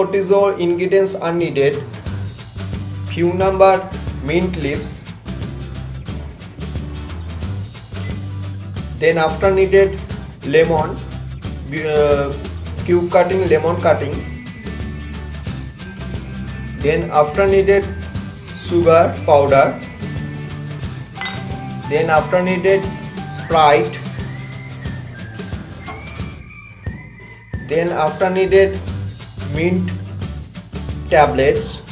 Mojito ingredients are needed: few number mint leaves, then after needed lemon, cube cutting, lemon cutting, then after needed sugar powder, then after needed Sprite, then after needed mint tablets,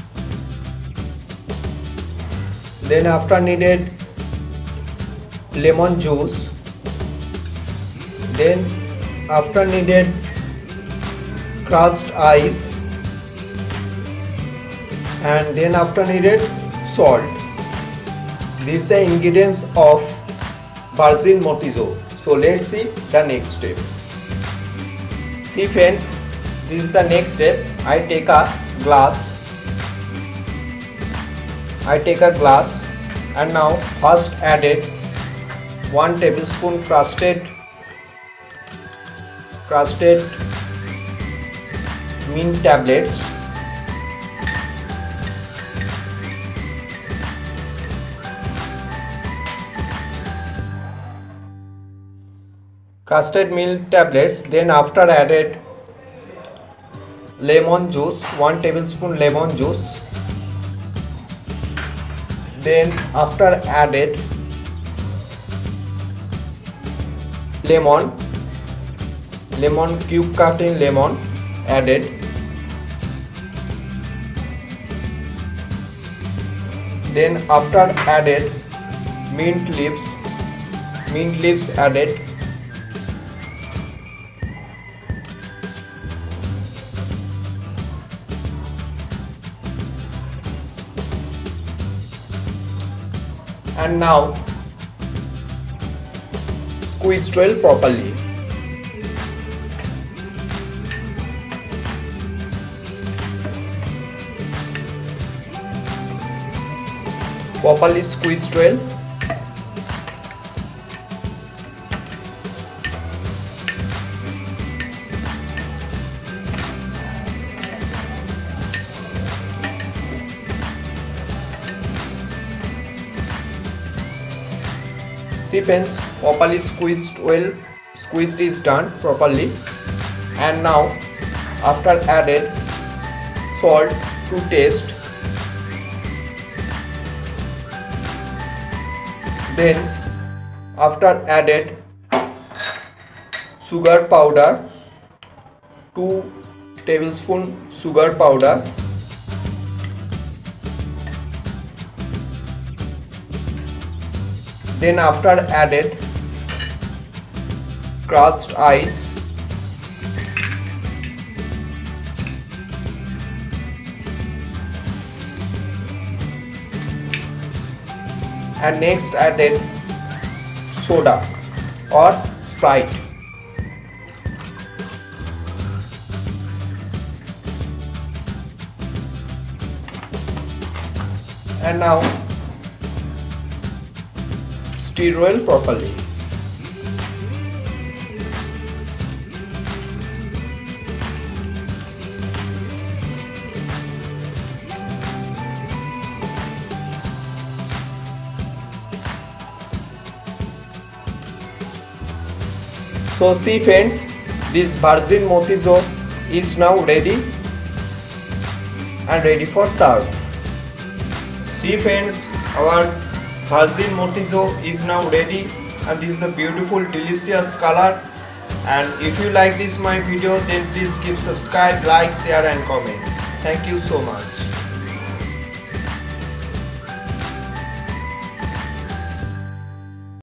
then after needed lemon juice, then after needed crushed ice, and then after needed salt. These are the ingredients of Virgin Mojito. So let's see the next step. See friends, this is the next step. I take a glass and now first added 1 tablespoon crusted mint tablets, then after added lemon juice, 1 tablespoon lemon juice, then after added lemon cube cutting lemon added, then after added mint leaves added, and now squeeze well properly. Squeezed well. See friends, properly squeezed is done properly. And now after added salt to taste, then after added sugar powder, 2 tablespoon sugar powder, then after added crushed ice, and next added soda or Sprite, and now stir well properly. So see friends, this Virgin Mojito is now ready and ready for serve. See friends, our Virgin Mojito is now ready, and this is the beautiful delicious color. And if you like this my video, then please give subscribe, like, share and comment. Thank you so much.